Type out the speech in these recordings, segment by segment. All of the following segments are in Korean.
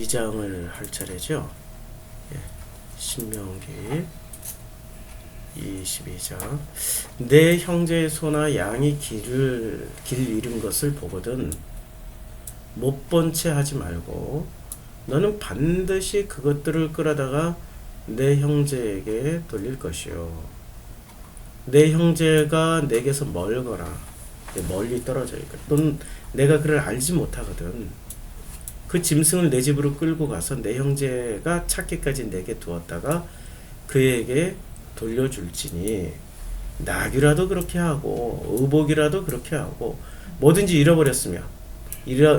22장을 할 차례죠. 예, 신명기 22장. 내 형제의 소나 양이 길 잃은 것을 보거든 못 본 채 하지 말고 너는 반드시 그것들을 끌어다가 내 형제에게 돌릴 것이요. 내 형제가 내게서 멀거나 멀리 떨어져 있고 또는 내가 그를 알지 못하거든 그 짐승을 내 집으로 끌고 가서 내 형제가 찾기까지 내게 두었다가 그에게 돌려줄지니 나귀라도 그렇게 하고 의복이라도 그렇게 하고 뭐든지 잃어버렸으며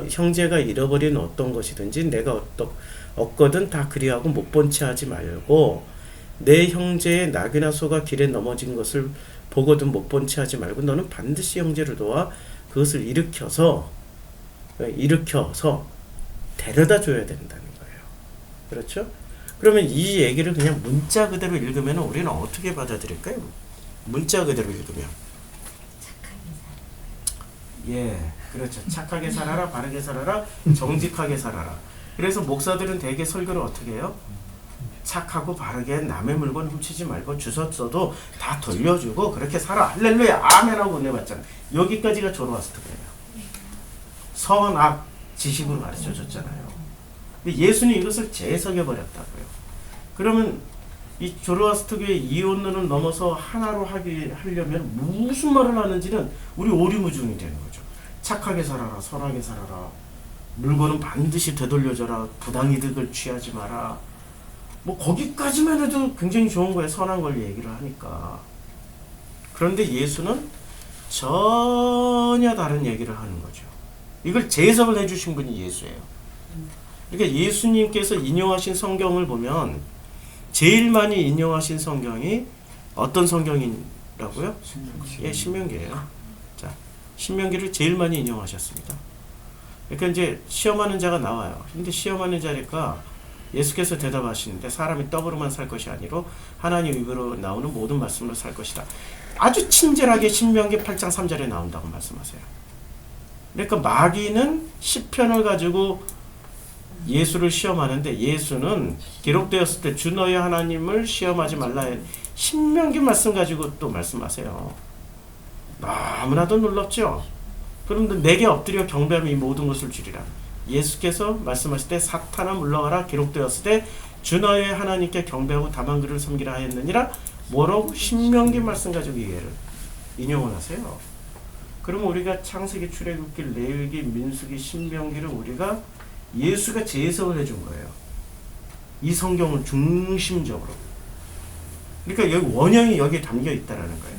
형제가 잃어버린 어떤 것이든지 내가 얻거든 다 그리하고 못 본 채 하지 말고 내 형제의 나귀나 소가 길에 넘어진 것을 보거든 못 본 채 하지 말고 너는 반드시 형제를 도와 그것을 일으켜서 데려다 줘야 된다는 거예요. 그렇죠? 그러면 이 얘기를 그냥 문자 그대로 읽으면 우리는 어떻게 받아들일까요? 문자 그대로 읽으면 예, 그렇죠. 착하게 살아라, 바르게 살아라, 정직하게 살아라. 그래서 목사들은 대개 설교를 어떻게 해요? 착하고 바르게 남의 물건 훔치지 말고 주웠어도 다 돌려주고 그렇게 살아. 할렐루야, 아멘하고 은혜 받잖아. 여기까지가 조로아스터예요. 선악 지식으로 가르쳐 줬잖아요. 근데 예수는 이것을 재해석해 버렸다고요. 그러면 이 조로아스터교의 이혼론을 넘어서 하나로 하려면 무슨 말을 하는지는 우리 오리무중이 되는 거죠. 착하게 살아라, 선하게 살아라, 물건은 반드시 되돌려줘라, 부당이득을 취하지 마라. 뭐 거기까지만 해도 굉장히 좋은 거예요. 선한 걸 얘기를 하니까. 그런데 예수는 전혀 다른 얘기를 하는 거죠. 이걸 재해석을 해주신 분이 예수예요. 그러니까 예수님께서 인용하신 성경을 보면 제일 많이 인용하신 성경이 어떤 성경이라고요? 예, 신명기예요. 자, 신명기를 제일 많이 인용하셨습니다. 그러니까 이제 시험하는 자가 나와요. 근데 시험하는 자니까 예수께서 대답하시는데 사람이 떡으로만 살 것이 아니로 하나님 입으로 나오는 모든 말씀으로 살 것이다. 아주 친절하게 신명기 8장 3절에 나온다고 말씀하세요. 그러니까 마귀는 시편을 가지고 예수를 시험하는데 예수는 기록되었을 때 주 너의 하나님을 시험하지 말라 해 신명기 말씀 가지고 또 말씀하세요. 너무나도 놀랍죠. 그런데 내게 엎드려 경배하면 이 모든 것을 주리라. 예수께서 말씀하실 때 사탄아 물러가라 기록되었을 때 주 너의 하나님께 경배하고 다만 그를 섬기라 하였느니라. 뭐라고? 신명기 말씀 가지고 이해를 인용을 하세요. 그러면 우리가 창세기, 출애굽기, 레위기, 민수기, 신명기를 우리가 예수가 재해석을 해준 거예요. 이 성경을 중심적으로. 그러니까 여기 원형이 여기에 담겨 있다라는 거예요.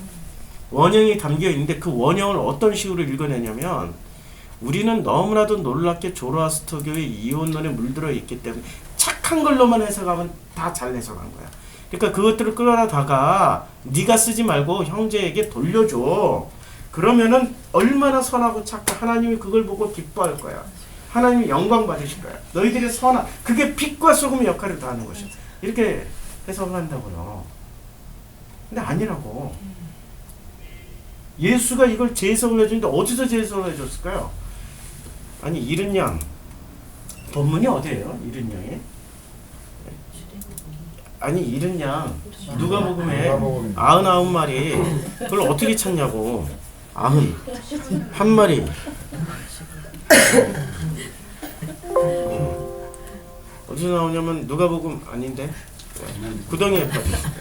원형이 담겨 있는데 그 원형을 어떤 식으로 읽어내냐면 우리는 너무나도 놀랍게 조로아스터교의 이혼론에 물들어 있기 때문에 착한 걸로만 해석하면 다 잘 해석한 거야. 그러니까 그것들을 끌어다가 네가 쓰지 말고 형제에게 돌려줘. 그러면은 얼마나 선하고 착하고 하나님이 그걸 보고 기뻐할 거야. 하나님이 영광 받으실 거야. 너희들의 선한 그게 빛과 소금의 역할을 다 하는 것이야. 이렇게 해석을 한다고요. 근데 아니라고. 예수가 이걸 재해석을 해주는데 어디서 재해석을 해줬을까요? 아니 잃은 양 본문이 어디예요? 잃은 양이? 아니 잃은 양 누가복음에 99마리 그걸 어떻게 찾냐고. 91마리 어디서 나오냐면 누가복음 아닌데 구덩이에 빠졌어요.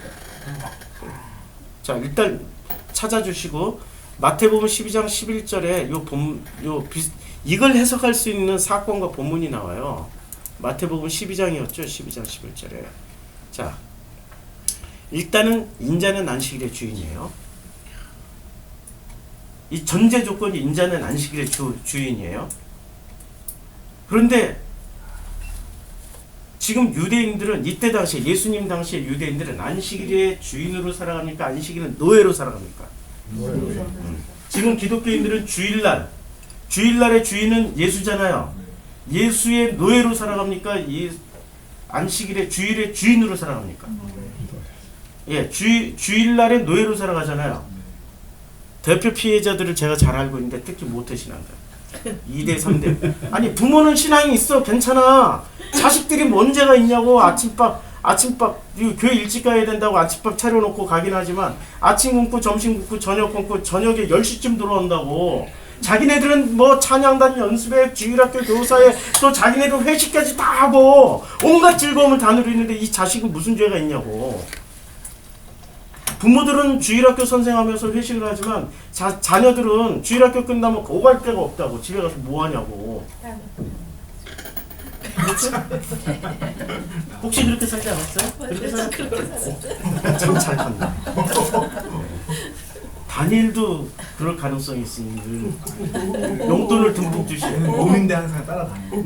자 일단 찾아주시고 마태복음 12장 11절에 이걸 해석할 수 있는 사건과 본문이 나와요. 마태복음 12장이었죠. 12장 11절에. 자 일단은 인자는 안식일의 주인이에요. 이 전제 조건이 인자는 안식일의 주인이에요. 그런데 지금 유대인들은 이때 당시에 예수님 당시에 유대인들은 안식일의 주인으로 살아갑니까? 안식일은 노예로 살아갑니까? 지금 기독교인들은 주일날의 주인은 예수잖아요. 예수의 노예로 살아갑니까? 안식일의 주일의 주인으로 살아갑니까? 예, 주일날의 노예로 살아가잖아요. 대표 피해자들을 제가 잘 알고 있는데 특히 모태신앙자. 2대 3대. 아니 부모는 신앙이 있어 괜찮아. 자식들이 문제가 있냐고. 아침밥 이거 교회 일찍 가야 된다고 아침밥 차려놓고 가긴 하지만 아침 굶고 점심 굶고 저녁 굶고 저녁에 10시쯤 들어온다고. 자기네들은 뭐 찬양단 연습회 주일학교 교사에 또 자기네들 회식까지 다 하고 온갖 즐거움을 다 누리는데 이 자식은 무슨 죄가 있냐고. 부모들은 주일학교 선생하면서 회식을 하지만 자녀들은 주일학교 끝나면 오갈 데가 없다고. 집에 가서 뭐 하냐고. 혹시 그렇게 살지 않았어요? 그렇게 살았어요? 참 잘 컸네. 다니엘도 그럴 가능성이 있으니 용돈을 듬뿍 주시네. 오는데 항상 따라다니고.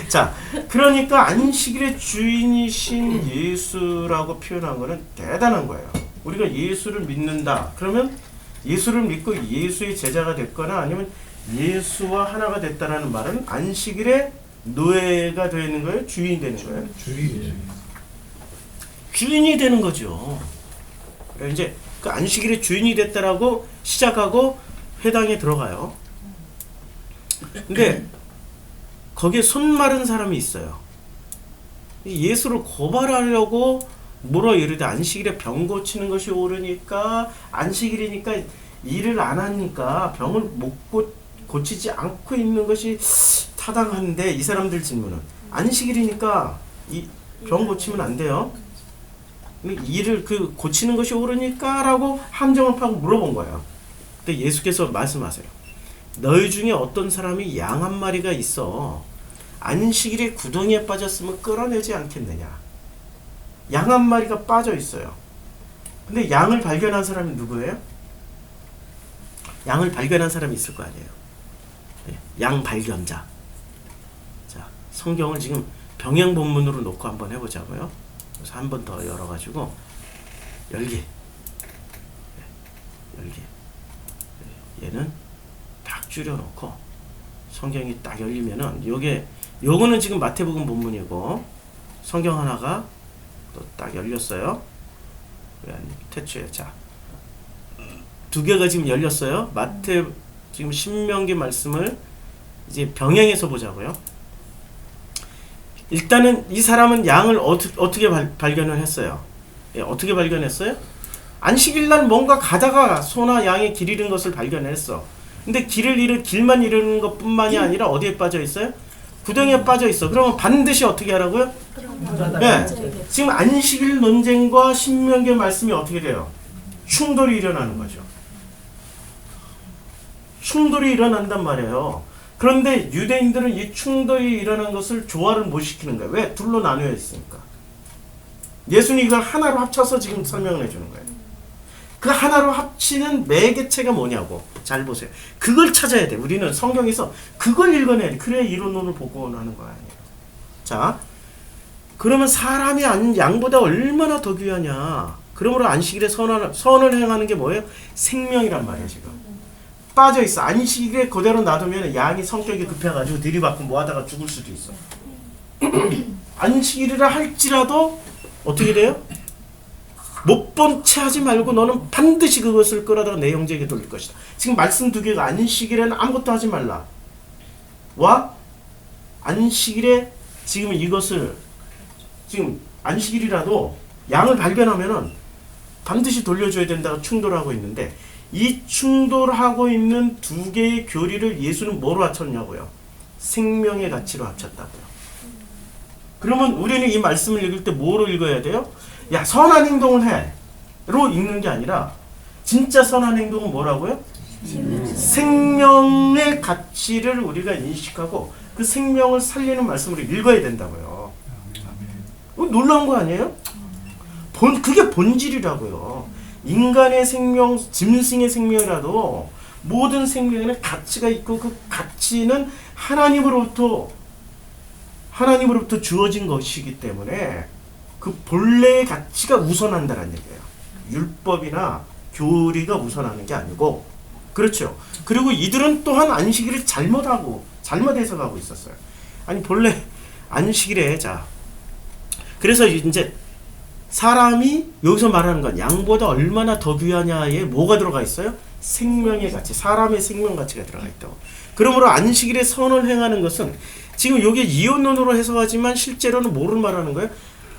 자, 그러니까 안식일의 주인이신 예수라고 표현한 거는 대단한 거예요. 우리가 예수를 믿는다. 그러면 예수를 믿고 예수의 제자가 됐거나 아니면 예수와 하나가 됐다라는 말은 안식일의 노예가 되는 거예요? 주인이 되는 거예요? 주인이 되는 거죠. 이제 그 안식일의 주인이 됐다라고 시작하고 회당에 들어가요. 근데 거기에 손 마른 사람이 있어요. 예수를 고발하려고 물어 이르되 안식일에 병 고치는 것이 옳으니까 안식일이니까 일을 안 하니까 병을 못 고치지 않고 있는 것이 타당한데 이 사람들 질문은 안식일이니까 이 병 고치면 안 돼요. 일을 고치는 것이 옳으니까 라고 함정을 파고 물어본 거예요. 근데 예수께서 말씀하세요. 너희 중에 어떤 사람이 양 한 마리가 있어 안식일에 구덩이에 빠졌으면 끌어내지 않겠느냐. 양 한 마리가 빠져 있어요. 근데 양을 발견한 사람이 누구예요? 양을 발견한 사람이 있을 거 아니에요. 양 발견자. 자, 성경을 지금 병행 본문으로 놓고 한번 해보자고요. 그래서 한 번 더 열어가지고 열기. 얘는 딱 줄여놓고 성경이 딱 열리면은 요거는 지금 마태복음 본문이고 성경 하나가 또 딱 열렸어요. 태초에 자. 두 개가 지금 열렸어요. 마태 지금 신명기 말씀을 이제 병행해서 보자고요. 일단은 이 사람은 양을 어떻게 발견을 했어요? 어떻게 발견했어요? 안식일날 뭔가 가다가 소나 양의 길 잃은 것을 발견했어. 근데 길만 잃은 것뿐만이 아니라 어디에 빠져 있어요? 구덩이에 빠져 있어. 그러면 반드시 어떻게 하라고요? 네. 지금 안식일 논쟁과 신명기의 말씀이 어떻게 돼요? 충돌이 일어나는 거죠. 충돌이 일어난단 말이에요. 그런데 유대인들은 이 충돌이 일어난 것을 조화를 못 시키는 거예요. 왜? 둘로 나뉘어 있으니까. 예수님이 이걸 하나로 합쳐서 지금 설명을 해주는 거예요. 그 하나로 합치는 매개체가 뭐냐고. 잘 보세요. 그걸 찾아야 돼. 우리는 성경에서 그걸 읽어내야 돼. 그래야 이론론을 복원하는 거 아니에요. 자, 그러면 사람이 양보다 얼마나 더 귀하냐. 그러므로 안식일에 선을 행하는 게 뭐예요? 생명이란 말이에요. 지금. 빠져있어. 안식일에 그대로 놔두면 양이 성격이 급해가지고 들이받고 뭐하다가 죽을 수도 있어. 안식일이라 할지라도 어떻게 돼요? 못 본 채 하지 말고 너는 반드시 그것을 끌어다가 내 형제에게 돌릴 것이다. 지금 말씀 두 개가 안식일에는 아무것도 하지 말라. 와 안식일에 지금 이것을 지금 안식일이라도 양을 발견하면은 반드시 돌려줘야 된다고 충돌하고 있는데 이 충돌하고 있는 두 개의 교리를 예수는 뭐로 합쳤냐고요? 생명의 가치로 합쳤다고요. 그러면 우리는 이 말씀을 읽을 때 뭐로 읽어야 돼요? 야, 선한 행동을 해! 로 읽는 게 아니라 진짜 선한 행동은 뭐라고요? 생명의 가치를 우리가 인식하고 그 생명을 살리는 말씀으로 읽어야 된다고요. 놀라운 거 아니에요? 그게 본질이라고요. 인간의 생명, 짐승의 생명이라도 모든 생명에는 가치가 있고 그 가치는 하나님으로부터 주어진 것이기 때문에 그 본래의 가치가 우선한다는 얘기예요. 율법이나 교리가 우선하는 게 아니고. 그렇죠. 그리고 이들은 또한 안식일을 잘못 해석하고 있었어요. 아니 본래 안식일에 자 그래서 이제 사람이 여기서 말하는 건 양보다 얼마나 더 귀하냐에 뭐가 들어가 있어요? 생명의 가치, 사람의 생명 가치가 들어가 있다고. 그러므로 안식일에 선을 행하는 것은 지금 여기 이언론으로 해석하지만 실제로는 뭐를 말하는 거예요?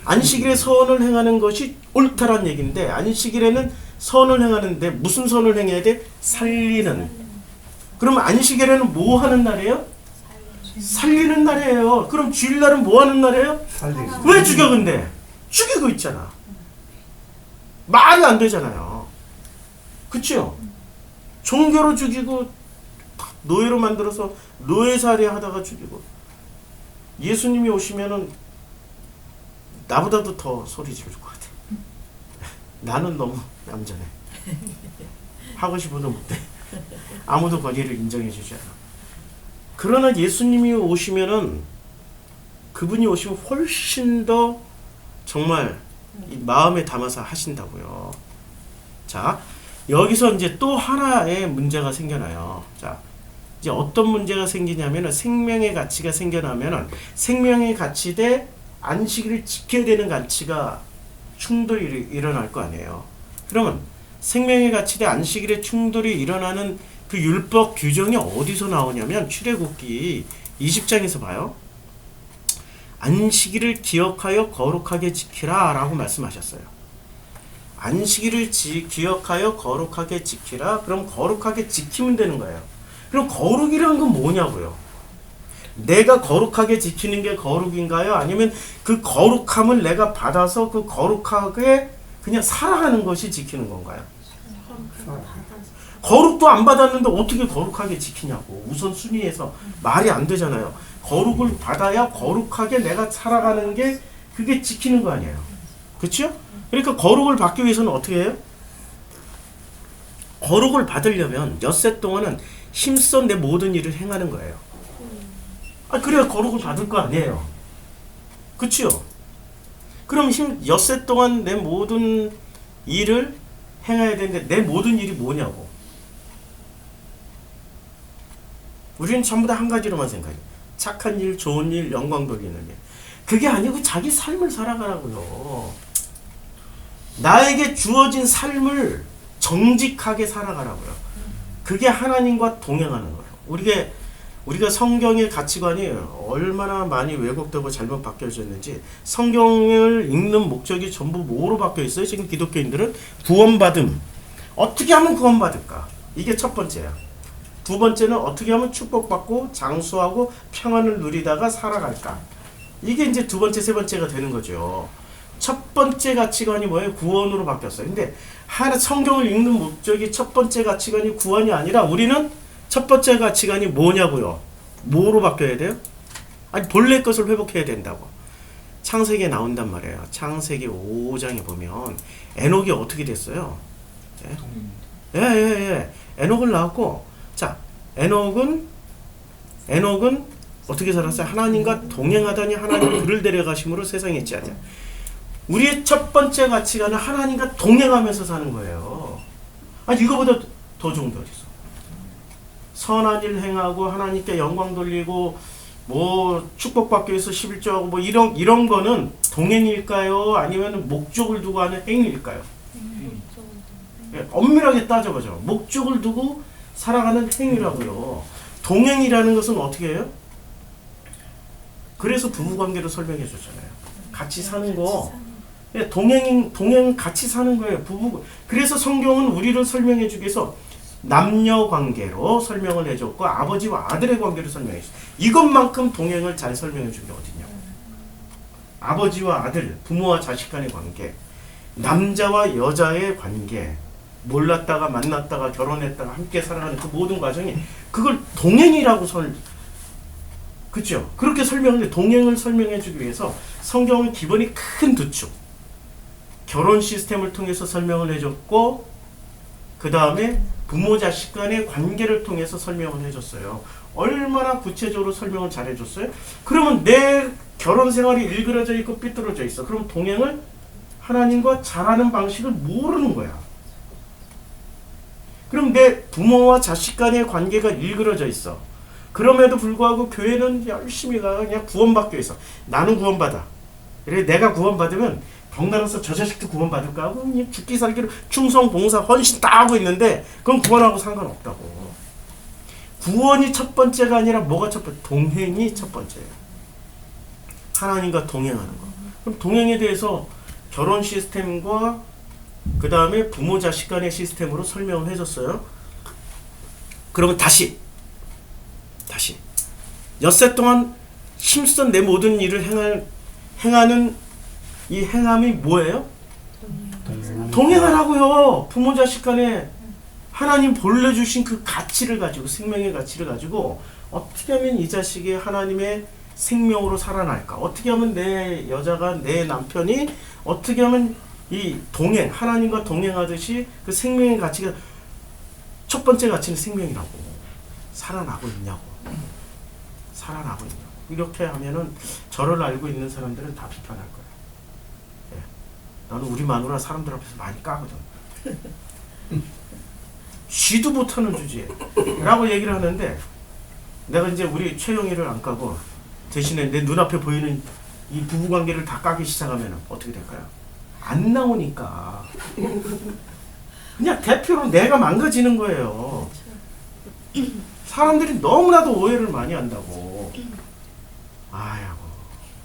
안식일에 선을 행하는 것이 옳다란 얘기인데, 안식일에는 선을 행하는데 무슨 선을 행해야 돼? 살리는. 그럼 안식일에는 뭐 하는 날이에요? 살리는 날이에요. 그럼 주일날은 뭐 하는 날이에요? 왜 죽여 근데? 죽이고 있잖아. 말이 안 되잖아요. 그쵸? 종교로 죽이고 노예로 만들어서 노예살이 하다가 죽이고. 예수님이 오시면은 나보다도 더 소리 지를 것 같아. 나는 너무 얌전해. 하고 싶어도 못해. 아무도 거리를 인정해 주지 않아. 그러나 예수님이 오시면은, 그분이 오시면 훨씬 더 정말 이 마음에 담아서 하신다고요. 자, 여기서 이제 또 하나의 문제가 생겨나요. 자, 이제 어떤 문제가 생기냐면은, 생명의 가치가 생겨나면은 생명의 가치 대 안식일을 지켜야 되는 가치가 충돌이 일어날 거 아니에요. 그러면 생명의 가치 대 안식일의 충돌이 일어나는 그 율법 규정이 어디서 나오냐면, 출애굽기 20장에서 봐요. 안식일을 기억하여 거룩하게 지키라 라고 말씀하셨어요. 안식일을 기억하여 거룩하게 지키라. 그럼 거룩하게 지키면 되는 거예요. 그럼 거룩이란 건 뭐냐고요? 내가 거룩하게 지키는 게 거룩인가요? 아니면 그 거룩함을 내가 받아서 그 거룩하게 그냥 살아가는 것이 지키는 건가요? 거룩도 안 받았는데 어떻게 거룩하게 지키냐고. 우선 순위에서 말이 안 되잖아요. 거룩을 받아야 거룩하게 내가 살아가는 게 그게 지키는 거 아니에요. 그렇죠? 그러니까 거룩을 받기 위해서는 어떻게 해요? 거룩을 받으려면 엿새 동안은 힘써 내 모든 일을 행하는 거예요. 그래야 거룩을 받을 거 아니에요. 그렇죠? 그럼 엿새 동안 내 모든 일을 행해야 되는데, 내 모든 일이 뭐냐고. 우리는 전부 다 한 가지로만 생각해요. 착한 일, 좋은 일, 영광 돌리는 일. 그게 아니고 자기 삶을 살아가라고요. 나에게 주어진 삶을 정직하게 살아가라고요. 그게 하나님과 동행하는 거예요. 우리가 성경의 가치관이 얼마나 많이 왜곡되고 잘못 바뀌어졌는지, 성경을 읽는 목적이 전부 뭐로 바뀌어 있어요? 지금 기독교인들은 구원받음. 어떻게 하면 구원받을까? 이게 첫 번째야. 두 번째는 어떻게 하면 축복받고 장수하고 평안을 누리다가 살아갈까? 이게 이제 두 번째, 세 번째가 되는 거죠. 첫 번째 가치관이 뭐예요? 구원으로 바뀌었어요. 근데 성경을 읽는 목적이 첫 번째 가치관이 구원이 아니라, 우리는 첫 번째 가치관이 뭐냐고요? 뭐로 바뀌어야 돼요? 아니, 본래 것을 회복해야 된다고. 창세기에 나온단 말이에요. 창세기 5장에 보면 에녹이 어떻게 됐어요? 예. 에녹을 낳았고, 자, 에녹은 어떻게 살았어요? 하나님과 동행하더니 하나님이 그를 데려가심으로 세상에 있지 않냐. 우리의 첫 번째 가치관은 하나님과 동행하면서 사는 거예요. 아니, 이거보다 더 좋은 게 어디 있어? 선한 일 행하고 하나님께 영광 돌리고 뭐 축복받기 위해서 11조하고 뭐 이런 거는 동행일까요? 아니면 목적을 두고 하는 행위일까요? 엄밀하게 따져보죠. 목적을 두고 살아가는 행위라고요. 동행이라는 것은 어떻게 해요? 그래서 부부관계로 설명해 줬잖아요. 같이 사는 거. 동행 같이 사는 거예요. 부부. 그래서 성경은 우리를 설명해 주기 위해서 남녀 관계로 설명을 해줬고, 아버지와 아들의 관계로 설명했어요. 이것만큼 동행을 잘 설명해 준 게 어디냐고. 아버지와 아들, 부모와 자식 간의 관계, 남자와 여자의 관계, 몰랐다가 만났다가 결혼했다가 함께 살아가는 그 모든 과정이, 그걸 동행이라고 그렇죠? 그렇게 설명하는데, 동행을 설명해 주기 위해서 성경은 기본이 큰 두 축, 결혼 시스템을 통해서 설명을 해줬고, 그 다음에 부모 자식 간의 관계를 통해서 설명을 해줬어요. 얼마나 구체적으로 설명을 잘 해줬어요? 그러면 내 결혼 생활이 일그러져 있고 삐뚤어져 있어. 그럼 동행을 하나님과 잘하는 방식을 모르는 거야. 그럼 내 부모와 자식 간의 관계가 일그러져 있어. 그럼에도 불구하고 교회는 열심히 가 그냥 구원받기 위해서. 나는 구원받아. 그래, 내가 구원받으면 덩달아서 저 자식도 구원받을까 하고 그냥 죽기 살기로 충성, 봉사, 헌신 다 하고 있는데 그건 구원하고 상관없다고. 구원이 첫 번째가 아니라 뭐가 첫 번째? 동행이 첫 번째예요. 하나님과 동행하는 거. 그럼 동행에 대해서 결혼 시스템과 그 다음에 부모 자식 간의 시스템으로 설명을 해줬어요. 그러면 다시 엿새 동안 힘써 내 모든 일을 행하는 이 행함이 뭐예요? 동행하라고요. 부모 자식 간에 하나님 본래 주신 그 가치를 가지고, 생명의 가치를 가지고 어떻게 하면 이 자식이 하나님의 생명으로 살아날까? 어떻게 하면 내 여자가, 내 남편이 어떻게 하면 이 동행, 하나님과 동행하듯이 그 생명의 가치가, 첫 번째 가치는 생명이라고, 살아나고 있냐고. 이렇게 하면은 저를 알고 있는 사람들은 다 비판할 거예요. 예. 나는 우리 마누라 사람들 앞에서 많이 까거든. 쉬도 못하는 주제에 라고 얘기를 하는데, 내가 이제 우리 최영희를 안 까고 대신에 내 눈앞에 보이는 이 부부관계를 다 까기 시작하면 어떻게 될까요? 안 나오니까 그냥 대표로 내가 망가지는 거예요. 사람들이 너무나도 오해를 많이 한다고. 아이고,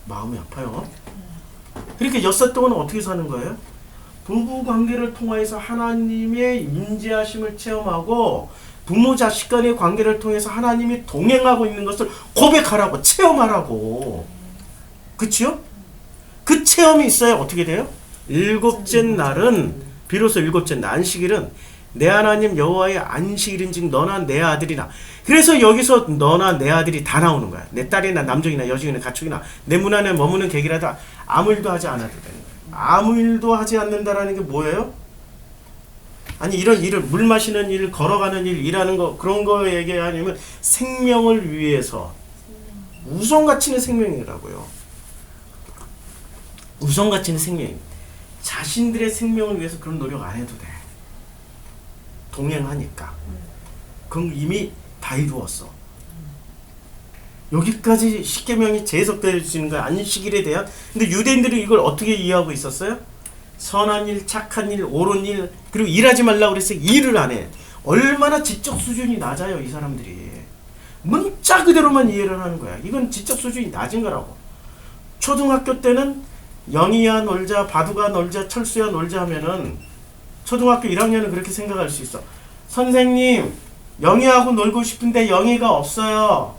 마음이 아파요. 그러니까 엿새 동안 어떻게 사는 거예요? 부부관계를 통해서 하나님의 임재하심을 체험하고, 부모 자식 간의 관계를 통해서 하나님이 동행하고 있는 것을 고백하라고, 체험하라고. 그치요? 그 체험이 있어야 어떻게 돼요? 일곱째 날은, 비로소 일곱째 날, 안식일은 내 하나님 여호와의 안식일인즉 너나 내 아들이나. 그래서 여기서 너나 내 아들이 다 나오는 거야. 내 딸이나 남종이나 여종이나 가축이나 내 문 안에 머무는 객이라도 아무 일도 하지 않아도 되는 거야. 아무 일도 하지 않는다라는 게 뭐예요? 아니, 이런 일을, 물 마시는 일, 걸어가는 일, 일하는 거, 그런 거 얘기하냐면 생명을 위해서 우선가치는 생명이라고요. 우선가치는 생명입니다. 자신들의 생명을 위해서 그런 노력 안 해도 돼. 동행하니까. 그건 이미 다 이루었어. 여기까지 십계명이 제석되어지는 거야. 안식일에 대한. 근데 유대인들은 이걸 어떻게 이해하고 있었어요? 선한 일, 착한 일, 옳은 일, 그리고 일하지 말라고 그랬어요. 일을 안 해. 얼마나 지적 수준이 낮아요, 이 사람들이. 문자 그대로만 이해를 하는 거야. 이건 지적 수준이 낮은 거라고. 초등학교 때는 영희야 놀자, 바두가 놀자, 철수야 놀자 하면은 초등학교 1학년은 그렇게 생각할 수 있어. 선생님, 영희하고 놀고 싶은데 영희가 없어요.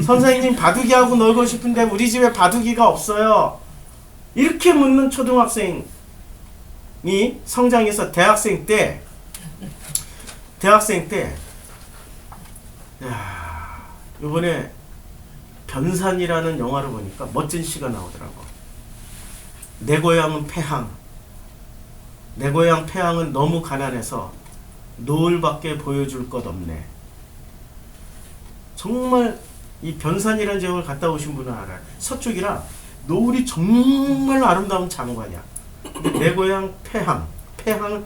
선생님, 바둑이하고 놀고 싶은데 우리 집에 바둑이가 없어요. 이렇게 묻는 초등학생이 성장해서 대학생 때 이번에 변산이라는 영화를 보니까 멋진 시가 나오더라고. 내 고향은 폐항. 내 고향 폐항은 너무 가난해서 노을밖에 보여줄 것 없네. 정말 이 변산이라는 지역을 갔다 오신 분은 알아요. 서쪽이라 노을이 정말로 아름다운 장관이야. 내 고향 폐항은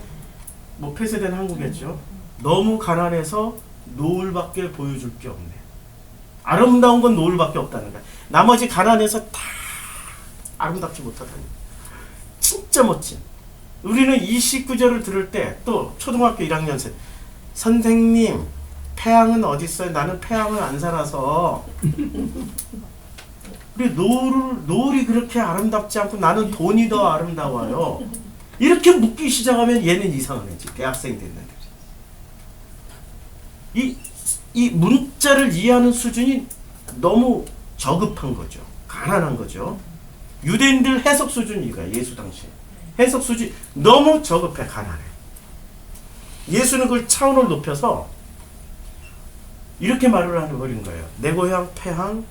뭐 폐쇄된 항구겠죠. 너무 가난해서 노을밖에 보여줄 게 없네. 아름다운 건 노을밖에 없다는 거야. 나머지 가난해서 다 아름답지 못하다니. 진짜 멋진. 우리는 이 19절을 들을 때 또 초등학교 1학년생 선생님, 폐항은 어디 있어요? 나는 폐항을 안 살아서. 우리 노을이 그렇게 아름답지 않고 나는 돈이 더 아름다워요. 이렇게 묻기 시작하면 얘는 이상한 애지. 대학생 됐는데. 이 문자를 이해하는 수준이 너무 저급한 거죠. 가난한 거죠. 유대인들 해석 수준이 이거야. 예수 당시에. 해석 수준이 너무 저급해. 가난해. 예수는 그걸 차원을 높여서 이렇게 말을 해버린 거예요. 내 고향 폐항은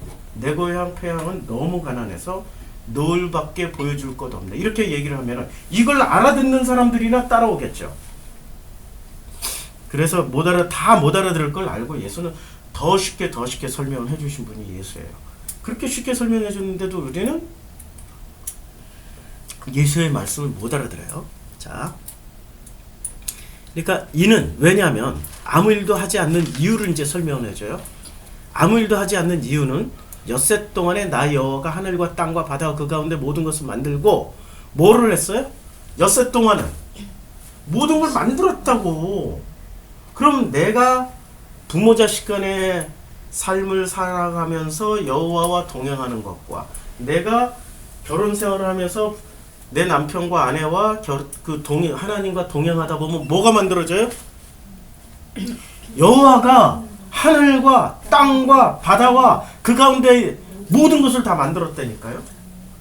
너무 가난해서 노을밖에 보여줄 것 없네. 이렇게 얘기를 하면 이걸 알아듣는 사람들이나 따라오겠죠. 그래서 다 못 알아들을 걸 알고 예수는 더 쉽게 설명을 해주신 분이 예수예요. 그렇게 쉽게 설명해 줬는데도 우리는 예수의 말씀을 못 알아들어요. 자, 그러니까 이는 왜냐하면 아무 일도 하지 않는 이유를 이제 설명을 해줘요. 아무 일도 하지 않는 이유는 엿새 동안에 나 여호와가 하늘과 땅과 바다와 그 가운데 모든 것을 만들고 뭐를 했어요? 엿새 동안은 모든 걸 만들었다고. 그럼 내가 부모 자식 간의 삶을 살아가면서 여호와와 동행하는 것과 내가 결혼 생활을 하면서 내 남편과 아내와 하나님과 동행하다 보면 뭐가 만들어져요? 여호와가 하늘과 땅과 바다와 그 가운데 모든 것을 다 만들었다니까요.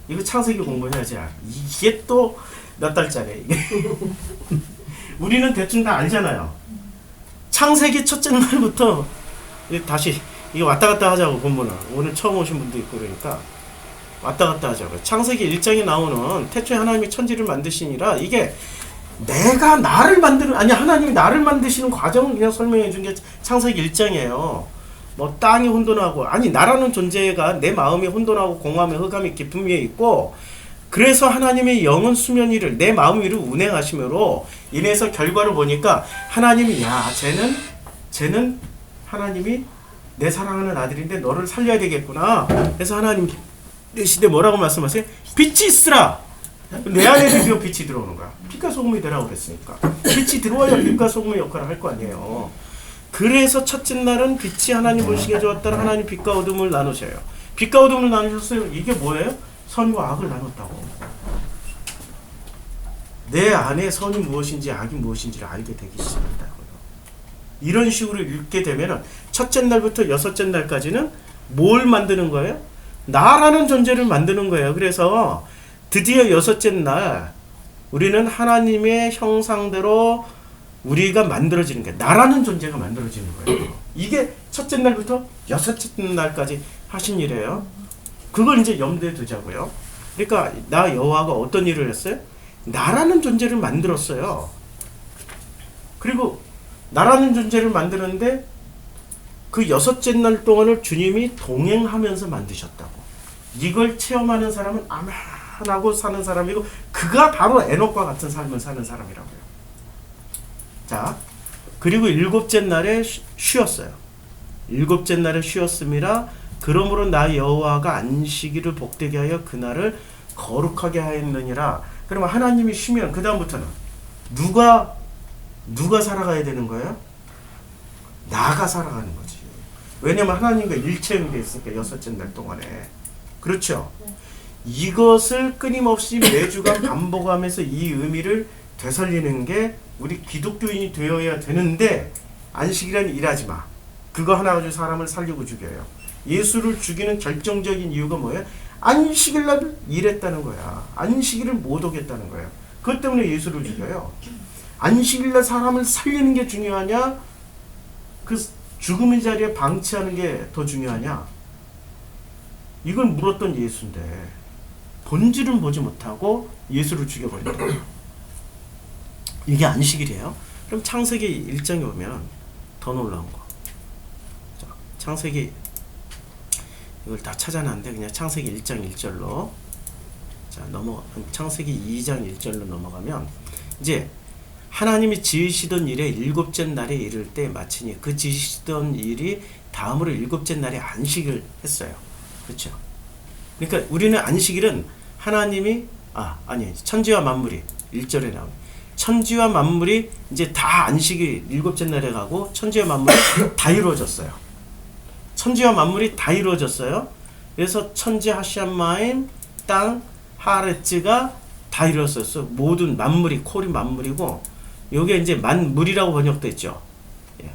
이거 창세기 공부해야지. 이게 또 몇 달짜리 이게. 우리는 대충 다 알잖아요. 창세기 첫째 날부터 다시 이게 왔다 갔다 하자고. 본문은 오늘 처음 오신 분도 있고 그러니까 왔다 갔다 하자고. 창세기 1장에 나오는 태초에 하나님이 천지를 만드시니라, 이게 내가 나를 하나님이 나를 만드시는 과정을 그냥 설명해 준 게 창세기 1장이에요. 뭐 땅이 혼돈하고, 나라는 존재가 내 마음이 혼돈하고 공허함에 흑암이 깊음 위에 있고, 그래서 하나님의 영은 수면 위를 내 마음 위를 운행하심으로 인해서 결과를 보니까 하나님이 쟤는 하나님이 내 사랑하는 아들인데 너를 살려야 되겠구나. 그래서 하나님 시대 뭐라고 말씀하세요? 빛이 있으라. 내 안에 드디어 빛이 들어오는 거야. 빛과 소금이 되라고 그랬으니까. 빛이 들어와야 빛과 소금의 역할을 할 거 아니에요. 그래서 첫째 날은 빛이 하나님 보시기에 좋았다는 하나님 빛과 어둠을 나누셔요. 빛과 어둠을 나누셨어요. 이게 뭐예요? 선과 악을 나눴다고. 내 안에 선이 무엇인지 악이 무엇인지를 알게 되기 시작한다고요. 이런 식으로 읽게 되면 첫째 날부터 여섯째 날까지는 뭘 만드는 거예요? 나라는 존재를 만드는 거예요. 그래서 드디어 여섯째 날 우리는 하나님의 형상대로 우리가 만들어지는 게, 나라는 존재가 만들어지는 거예요. 이게 첫째 날부터 여섯째 날까지 하신 일이에요. 그걸 이제 염두에 두자고요. 그러니까 나 여호와가 어떤 일을 했어요? 나라는 존재를 만들었어요. 그리고 나라는 존재를 만드는데 그 여섯째 날 동안을 주님이 동행하면서 만드셨다고. 이걸 체험하는 사람은 아멘하고 사는 사람이고, 그가 바로 에녹과 같은 삶을 사는 사람이라고요. 자, 그리고 일곱째 날에 쉬었어요. 일곱째 날에 쉬었음이라. 그러므로 나 여호와가 안식일을 복되게 하여 그날을 거룩하게 하였느니라. 그러면 하나님이 쉬면 그 다음부터는 누가 살아가야 되는 거예요? 나가 살아가는 거지. 왜냐면 하나님과 일체형이 되어 있으니까 여섯째 날 동안에. 그렇죠? 이것을 끊임없이 매주간 반복하면서 이 의미를 되살리는 게 우리 기독교인이 되어야 되는데, 안식일은 일하지 마. 그거 하나 가지고 사람을 살리고 죽여요. 예수를 죽이는 결정적인 이유가 뭐예요? 안식일날 일했다는 거야. 안식일을 못 오겠다는 거예요. 그것 때문에 예수를 죽여요. 안식일날 사람을 살리는 게 중요하냐? 그 죽음의 자리에 방치하는 게 더 중요하냐? 이걸 물었던 예수인데 본질은 보지 못하고 예수를 죽여버린다. 이게 안식일이에요. 그럼 창세기 1장에 보면 더 놀라운 거. 자, 창세기 이걸 다 찾아놨는데 그냥 창세기 1장 1절로 창세기 2장 1절로 넘어가면, 이제 하나님이 지으시던 일에 일곱째 날에 이를 때 마치니 그 지으시던 일이 다음으로 일곱째 날에 안식을 했어요. 그렇죠? 그러니까 우리는 안식일은 하나님이 천지와 만물이 1절에 나옵니다. 천지와 만물이 이제 다 안식이 일곱째 날에 가고 천지와 만물이 다 이루어졌어요. 천지와 만물이 다 이루어졌어요. 그래서 천지 하시암마임 땅 하레츠가 다 이루어졌어. 모든 만물이, 콜이 만물이고, 요게 이제 만물이라고 번역돼 있죠. 예.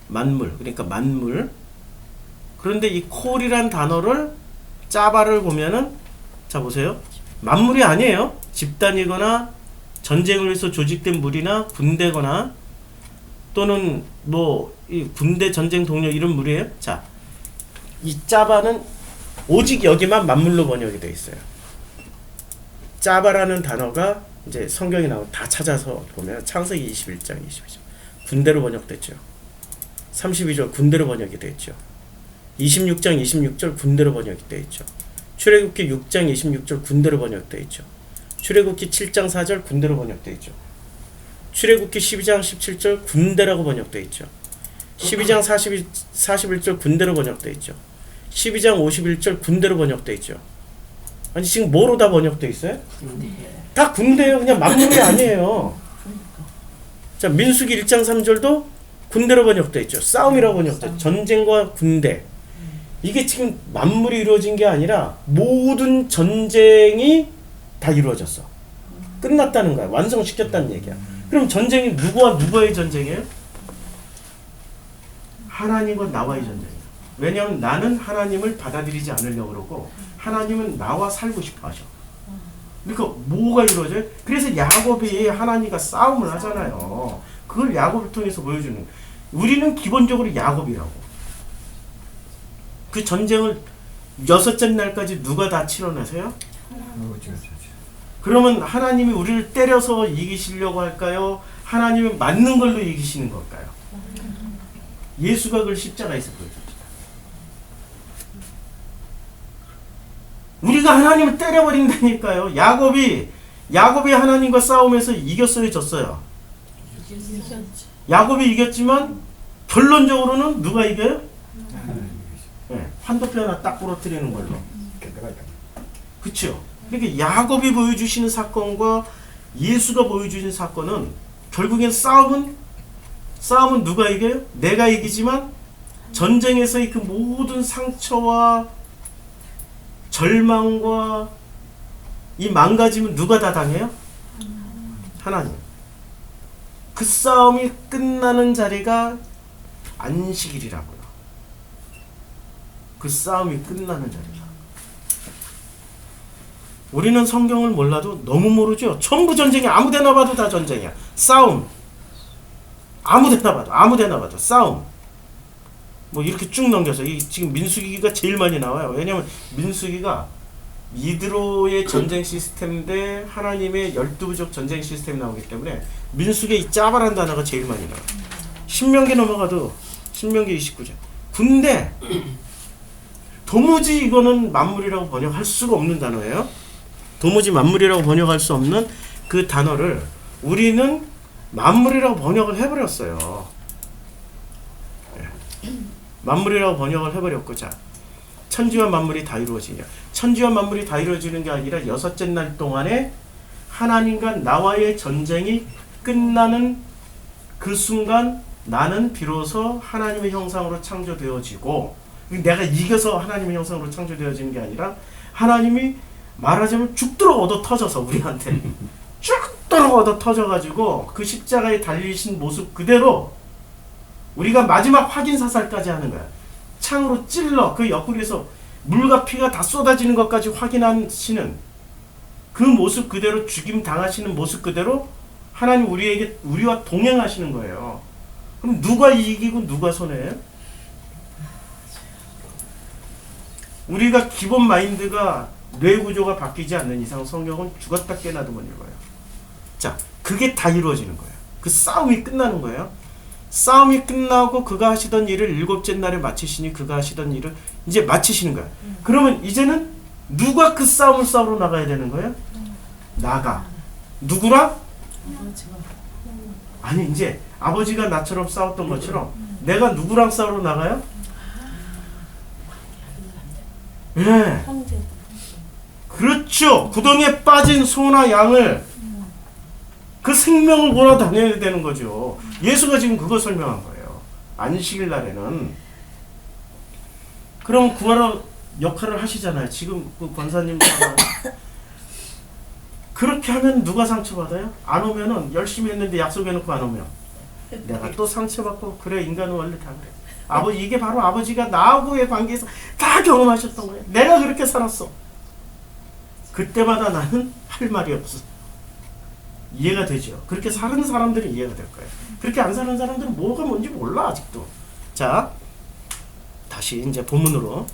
만물, 그러니까 만물. 그런데 이 콜이란 단어를 짜바를 보면은, 자 보세요. 만물이 아니에요. 집단이거나 전쟁을 위해서 조직된 무리나 군대거나 또는 뭐 이 군대 전쟁 동력 이런 무리예요. 자, 이 짜바는 오직 여기만 만물로 번역이 되어 있어요. 짜바라는 단어가 이제 성경에 나오고 다 찾아서 보면 창세기 21장 22절 군대로 번역됐죠. 32절 군대로 번역이 됐죠. 26장 26절 군대로 번역이 되어 있죠. 출애굽기 6장 26절 군대로 번역되어 있죠. 출애굽기 7장 4절 군대로 번역되어 있죠. 출애굽기 12장 17절 군대라고 번역되어 있죠. 12장 41절 군대로 번역되어 있죠. 12장 51절 군대로 번역되어 있죠. 아니 지금 뭐로 다 번역돼 있어요? 다 군대예요. 그냥 만물이 아니에요. 자, 민수기 1장 3절도 군대로 번역돼 있죠. 싸움이라고 번역돼 있죠. 전쟁과 군대. 이게 지금 만물이 이루어진 게 아니라 모든 전쟁이 다 이루어졌어. 끝났다는 거야. 완성시켰다는 얘기야. 그럼 전쟁이 누구와 누구의 전쟁이에요? 하나님과 나와의 전쟁이야. 왜냐하면 나는 하나님을 받아들이지 않으려고 그러고 하나님은 나와 살고 싶어 하셔. 그러니까 뭐가 이루어져요? 그래서 야곱이 하나님과 싸움을 하잖아요. 그걸 야곱을 통해서 보여주는 거예요. 우리는 기본적으로 야곱이라고. 그 전쟁을 6째 날까지 누가 다 치러내세요? 그러면 하나님이 우리를 때려서 이기시려고 할까요? 하나님이 맞는 걸로 이기시는 걸까요? 예수가 그걸 십자가에서 보여줍니다. 우리가 하나님을 때려버린다니까요. 야곱이 하나님과 싸움에서 이겼어요, 졌어요? 야곱이 이겼지만 결론적으로는 누가 이겨요? 네, 환도표 하나 딱 부러뜨리는 걸로. 그렇죠? 그러니까 야곱이 보여주시는 사건과 예수가 보여주신 사건은 결국엔 싸움은 누가 이겨요? 내가 이기지만 전쟁에서의 그 모든 상처와 절망과 이 망가짐은 누가 다 당해요? 하나님. 그 싸움이 끝나는 자리가 안식일이라고요. 그 싸움이 끝나는 자리가. 우리는 성경을 몰라도 너무 모르죠. 전부 전쟁이야. 아무데나 봐도 다 전쟁이야. 싸움. 아무데나 봐도 싸움. 뭐 이렇게 쭉 넘겨서 지금 민수기가 제일 많이 나와요. 왜냐면 민수기가 이드로의 전쟁 시스템 대 하나님의 12부족 전쟁 시스템이 나오기 때문에 민수기의 이 짜발한 단어가 제일 많이 나와요. 신명기 넘어가도 신명기 29장. 근데 도무지 이거는 만물이라고 번역할 수가 없는 단어예요. 도무지 만물이라고 번역할 수 없는 그 단어를 우리는 만물이라고 번역을 해버렸어요. 만물이라고 번역을 해버렸고, 자, 천지와 만물이 다 이루어지냐. 천지와 만물이 다 이루어지는 게 아니라 6째 날 동안에 하나님과 나와의 전쟁이 끝나는 그 순간 나는 비로소 하나님의 형상으로 창조되어지고, 내가 이겨서 하나님의 형상으로 창조되어지는 게 아니라 하나님이 말하자면 죽도록 얻어 터져서 우리한테 죽도록 얻어 터져가지고 그 십자가에 달리신 모습 그대로 우리가 마지막 확인 사살까지 하는 거야. 창으로 찔러 그 옆구리에서 물과 피가 다 쏟아지는 것까지 확인하시는 그 모습 그대로, 죽임 당하시는 모습 그대로 하나님 우리와 동행하시는 거예요. 그럼 누가 이기고 누가 손해예요? 우리가 기본 마인드가 뇌 구조가 바뀌지 않는 이상 성경은 죽었다 깨나도 못 읽어요. 자, 그게 다 이루어지는 거예요. 그 싸움이 끝나는 거예요. 싸움이 끝나고 그가 하시던 일을 7째 날에 마치시니 그가 하시던 일을 이제 마치시는 거야. 그러면 이제는 누가 그 싸움을 싸우러 나가야 되는 거예요? 나가. 누구랑? 아니, 이제 아버지가 나처럼 싸웠던 것처럼 내가 누구랑 싸우러 나가요? 예. 네. 그렇죠. 구덩이에 빠진 소나 양을 그 생명을 몰아다녀야 되는 거죠. 예수가 지금 그거 설명한 거예요. 안식일 날에는. 그럼 구하러 역할을 하시잖아요. 지금 그 권사님 그렇게 하면 누가 상처받아요? 안 오면은 열심히 했는데 약속해놓고 안 오면 내가 또 상처받고. 그래, 인간은 원래 다 그래. 이게 바로 아버지가 나하고의 관계에서 다 경험하셨던 거예요. 내가 그렇게 살았어. 그때마다 나는 할 말이 없어. 이해가 되죠? 그렇게 사는 사람들은 이해가 될 거예요. 그렇게 안 사는 사람들은 뭐가 뭔지 몰라, 아직도. 자, 다시 이제 본문으로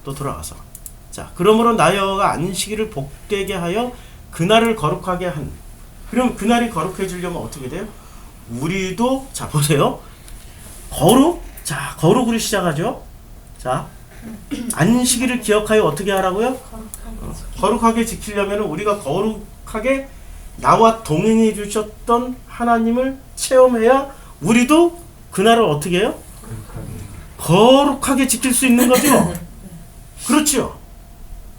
또 돌아가서. 자, 그러므로 나 여호와가 안식일을 복되게 하여 그날을 거룩하게 한. 그럼 그날이 거룩해지려면 어떻게 돼요? 우리도, 자, 보세요. 거룩으로 시작하죠. 자, 안식일을 기억하여 어떻게 하라고요? 거룩하게 지키려면 우리가 거룩하게 나와 동행해 주셨던 하나님을 체험해야 우리도 그날을 어떻게 해요? 거룩하게 지킬 수 있는 거죠. 그렇죠.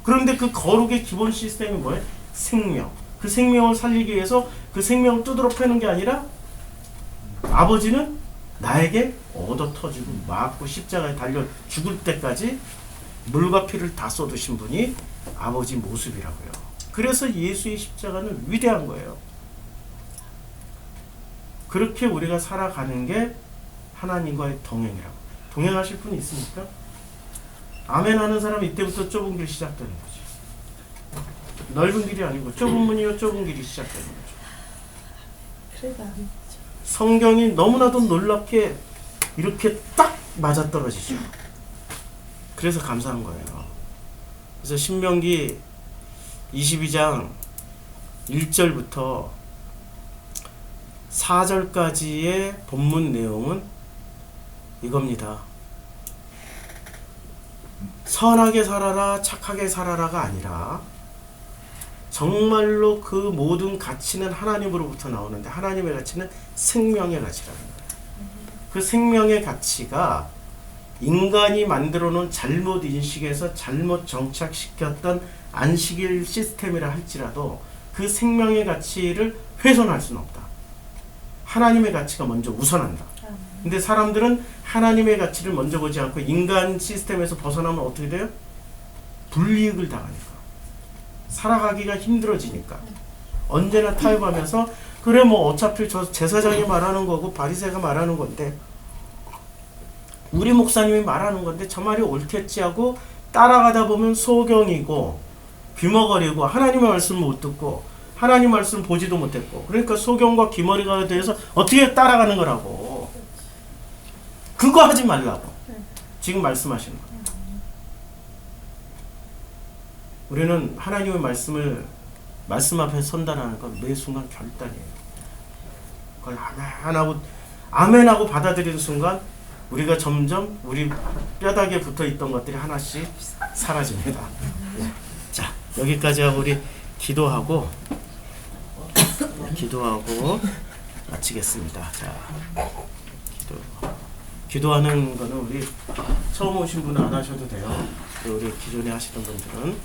그런데 그 거룩의 기본 시스템이 뭐예요? 생명. 그 생명을 살리기 위해서 그 생명을 두드러 패는 게 아니라 아버지는 나에게 얻어 터지고 맞고 십자가에 달려 죽을 때까지 물과 피를 다 쏟으신 분이 아버지 모습이라고요. 그래서 예수의 십자가는 위대한 거예요. 그렇게 우리가 살아가는 게 하나님과의 동행이라고. 동행하실 분이 있습니까? 아멘 하는 사람은 이때부터 좁은 길 시작되는 거지. 넓은 길이 아니고 좁은 문이요 좁은 길이 시작되는 거죠. 그래도 성경이 너무나도 놀랍게 이렇게 딱 맞아떨어지죠. 그래서 감사한 거예요. 그래서 신명기 22장 1절부터 4절까지의 본문 내용은 이겁니다. 선하게 살아라, 착하게 살아라가 아니라 정말로 그 모든 가치는 하나님으로부터 나오는데 하나님의 가치는 생명의 가치라는 거예요. 그 생명의 가치가 인간이 만들어 놓은 잘못 인식에서 잘못 정착시켰던 안식일 시스템이라 할지라도 그 생명의 가치를 훼손할 수는 없다. 하나님의 가치가 먼저 우선한다. 근데 사람들은 하나님의 가치를 먼저 보지 않고 인간 시스템에서 벗어나면 어떻게 돼요? 불이익을 당하니까. 살아가기가 힘들어지니까. 언제나 타협하면서 그래 뭐 어차피 저 제사장이 말하는 거고 바리새가 말하는 건데 우리 목사님이 말하는 건데 저 말이 옳겠지 하고 따라가다 보면 소경이고 귀머거리고 하나님의 말씀 못 듣고 하나님 말씀 보지도 못했고 그러니까 소경과 귀머리가 돼서 어떻게 따라가는 거라고. 그거 하지 말라고. 지금 말씀하시는 거예요. 우리는 하나님의 말씀 앞에 선다라는 건 매 순간 결단이에요. 그걸 아멘하고 받아들이는 순간 우리가 점점 우리 뼈다귀에 붙어 있던 것들이 하나씩 사라집니다. 자, 여기까지 하고 우리 기도하고 마치겠습니다. 자, 기도하는 거는 우리 처음 오신 분은 안 하셔도 돼요. 우리 기존에 하시던 분들은